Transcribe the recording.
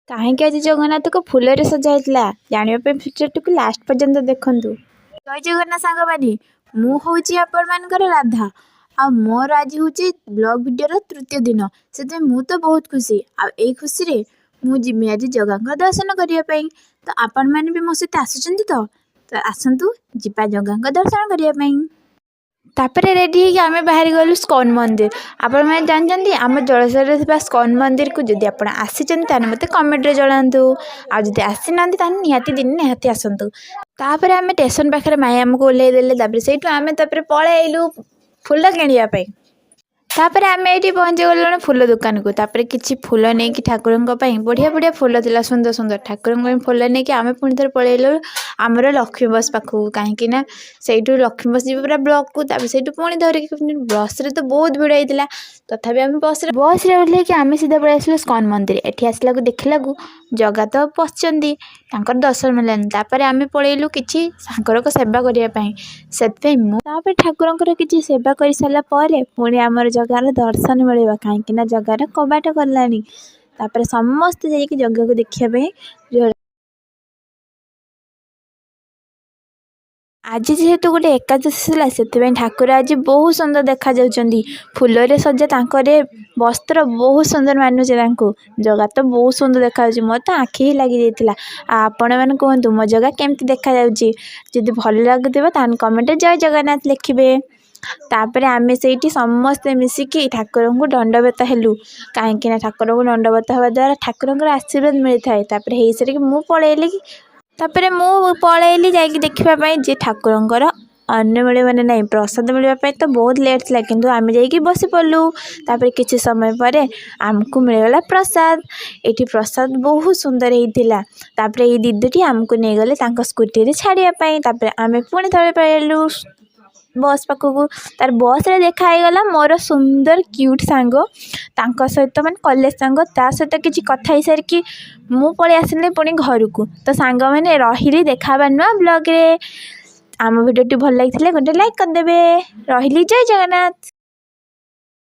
କାହିଁକି ଆଜି ଜଗନ୍ନାଥଙ୍କୁ ଫୁଲରେ ସଜା ହେଇଥିଲା ଜାଣିବା ପାଇଁ ଭିଡ଼ିଓଟିକୁ ଲାଷ୍ଟ ପର୍ଯ୍ୟନ୍ତ ଦେଖନ୍ତୁ। ଜୟ ଜଗନ୍ନାଥ ସାଙ୍ଗମାନେ, ମୁଁ ହେଉଛି ଆପଣମାନଙ୍କର ରାଧା। ଆଉ ମୋର ଆଜି ହେଉଛି ବ୍ଲଗ୍ ଭିଡ଼ିଓର ତୃତୀୟ ଦିନ। ସେଥିପାଇଁ ମୁଁ ତ ବହୁତ ଖୁସି। ଆଉ ଏଇ ଖୁସିରେ ମୁଁ ଯିବି ଆଜି ଜଗାଙ୍କ ଦର୍ଶନ କରିବା ପାଇଁ। ତ ଆପଣମାନେ ବି ମୋ ସହିତ ଆସୁଛନ୍ତି ତ ଆସନ୍ତୁ ଯିବା ଜଗାଙ୍କ ଦର୍ଶନ କରିବା ପାଇଁ। ତାପରେ ରେଡ଼ି ହେଇକି ଆମେ ବାହାରି ଗଲୁ ସ୍କନ୍ ମନ୍ଦିର। ଆପଣମାନେ ଜାଣିଛନ୍ତି ଆମ ଜଳେଶ୍ୱରରେ ଥିବା ସ୍କନ୍ ମନ୍ଦିରକୁ ଯଦି ଆପଣ ଆସିଛନ୍ତି ତାହେଲେ ମୋତେ କମେଣ୍ଟରେ ଜଣାନ୍ତୁ। ଆଉ ଯଦି ଆସିନାହାନ୍ତି ତାହେଲେ ନିହାତି ଆସନ୍ତୁ। ତାପରେ ଆମେ ଷ୍ଟେସନ ପାଖରେ ମାଇଁ ଆମକୁ ଓହ୍ଲାଇ ଦେଲେ। ତାପରେ ସେଇଠୁ ଆମେ ପଳେଇଲୁ ଫୁଲ କିଣିବା ପାଇଁ। ତାପରେ ଆମେ ଏଇଠି ପହଞ୍ଚିଗଲୁଣି ଫୁଲ ଦୋକାନକୁ। ତାପରେ କିଛି ଫୁଲ ନେଇକି ଠାକୁରଙ୍କ ପାଇଁ ବଢ଼ିଆ ବଢ଼ିଆ ଫୁଲ ଥିଲା, ସୁନ୍ଦର ସୁନ୍ଦର। ଠାକୁରଙ୍କ ପାଇଁ ଫୁଲ ନେଇକି ଆମେ ପୁଣି ଥରେ ପଳେଇଲୁ ଆମର ଲକ୍ଷ୍ମୀ ବସ୍ ପାଖକୁ। କାହିଁକିନା ସେଇଠୁ ଲକ୍ଷ୍ମୀ ବସ୍ ଯିବ ପୁରା ବ୍ଲକକୁ। ତାପରେ ସେଇଠୁ ପୁଣି ଧରିକି ବସ୍ରେ ତ ବହୁତ ଭିଡ଼ ହେଇଥିଲା। ତଥାପି ଆମେ ବସ୍ରେ ଓହ୍ଲେଇକି ଆମେ ସିଧା ପଳେଇ ଆସିଲୁ ସ୍କନ୍ ମନ୍ଦିର। ଏଠି ଦେଖିଲାକୁ ଜଗା ତ ପଶିଛନ୍ତି, ତାଙ୍କର ଦର୍ଶନ ମିଳିଲାନି। ତାପରେ ଆମେ ପଳେଇଲୁ କିଛି ସାଙ୍ଗରଙ୍କ ସେବା କରିବା ପାଇଁ। ସେଥିପାଇଁ ତାପରେ ଠାକୁରଙ୍କର କିଛି ସେବା କରିସାରିଲା ପରେ ପୁଣି ଆମର ଜଗାର ଦର୍ଶନ ମିଳିବ, କାହିଁକିନା ଜଗାର କବାଟ ଖୋଲିଲାଣି। ତାପରେ ସମସ୍ତେ ଯାଇକି ଜଗାକୁ ଦେଖିବା ପାଇଁ ଆଜି ଯେହେତୁ ଗୋଟେ ଏକାଦଶୀ ଥିଲା, ସେଥିପାଇଁ ଠାକୁର ଆଜି ବହୁତ ସୁନ୍ଦର ଦେଖାଯାଉଛନ୍ତି। ଫୁଲରେ ସଜା ତାଙ୍କରେ ବସ୍ତ୍ର ବହୁତ ସୁନ୍ଦର ମାନୁଛି ତାଙ୍କୁ। ଜଗା ତ ବହୁତ ସୁନ୍ଦର ଦେଖାଯାଉଛି, ମୋର ତ ଆଖି ହିଁ ଲାଗିଯାଇଥିଲା। ଆଉ ଆପଣମାନେ କୁହନ୍ତୁ ମୋ ଜଗା କେମିତି ଦେଖାଯାଉଛି? ଯଦି ଭଲ ଲାଗୁଥିବ ତାହେଲେ କମେଣ୍ଟରେ ଜୟ ଜଗନ୍ନାଥ ଲେଖିବେ। ତାପରେ ଆମେ ସେଇଠି ସମସ୍ତେ ମିଶିକି ଠାକୁରଙ୍କୁ ଦଣ୍ଡବତ ହେଲୁ, କାହିଁକିନା ଠାକୁରଙ୍କୁ ଦଣ୍ଡବତ ହେବା ଦ୍ୱାରା ଠାକୁରଙ୍କର ଆଶୀର୍ବାଦ ମିଳିଥାଏ। ତାପରେ ହେଇସାରିକି ମୁଁ ପଳେଇଲି ଯାଇକି ଦେଖିବା ପାଇଁ ଯେ ଠାକୁରଙ୍କର ଅନ୍ନ ମିଳିବ ନା ନାହିଁ। ପ୍ରସାଦ ମିଳିବା ପାଇଁ ତ ବହୁତ ଲେଟ୍ ଥିଲା, କିନ୍ତୁ ଆମେ ଯାଇକି ବସି ପଡ଼ିଲୁ। ତାପରେ କିଛି ସମୟ ପରେ ଆମକୁ ମିଳିଗଲା ପ୍ରସାଦ। ଏଠି ପ୍ରସାଦ ବହୁତ ସୁନ୍ଦର ହେଇଥିଲା। ତାପରେ ଏଇ ଦିଦିଟି ଆମକୁ ନେଇଗଲେ ତାଙ୍କ ସ୍କୁଟିରେ ଛାଡ଼ିବା ପାଇଁ। ତାପରେ ଆମେ ପୁଣି ଥରେ ପଳେଇଲୁ ବସ୍ ପାଖକୁ। ତାର ବସ୍ରେ ଦେଖା ହେଇଗଲା ମୋର ସୁନ୍ଦର କ୍ୟୁଟ୍ ସାଙ୍ଗ, ତାଙ୍କ ସହିତ କଲେଜ ସାଙ୍ଗ। ତା ସହିତ କିଛି କଥା ହେଇସାରିକି ମୁଁ ପଳେଇ ଆସିଲି ପୁଣି ଘରକୁ। ତ ସାଙ୍ଗମାନେ ରହିଲି, ଦେଖା ହେବା ନୂଆ ବ୍ଲଗ୍ରେ। ଆମ ଭିଡ଼ିଓଟି ଭଲ ଲାଗିଥିଲେ ଗୋଟେ ଲାଇକ୍ କରିଦେବେ। ରହିଲି, ଜୟ ଜଗନ୍ନାଥ।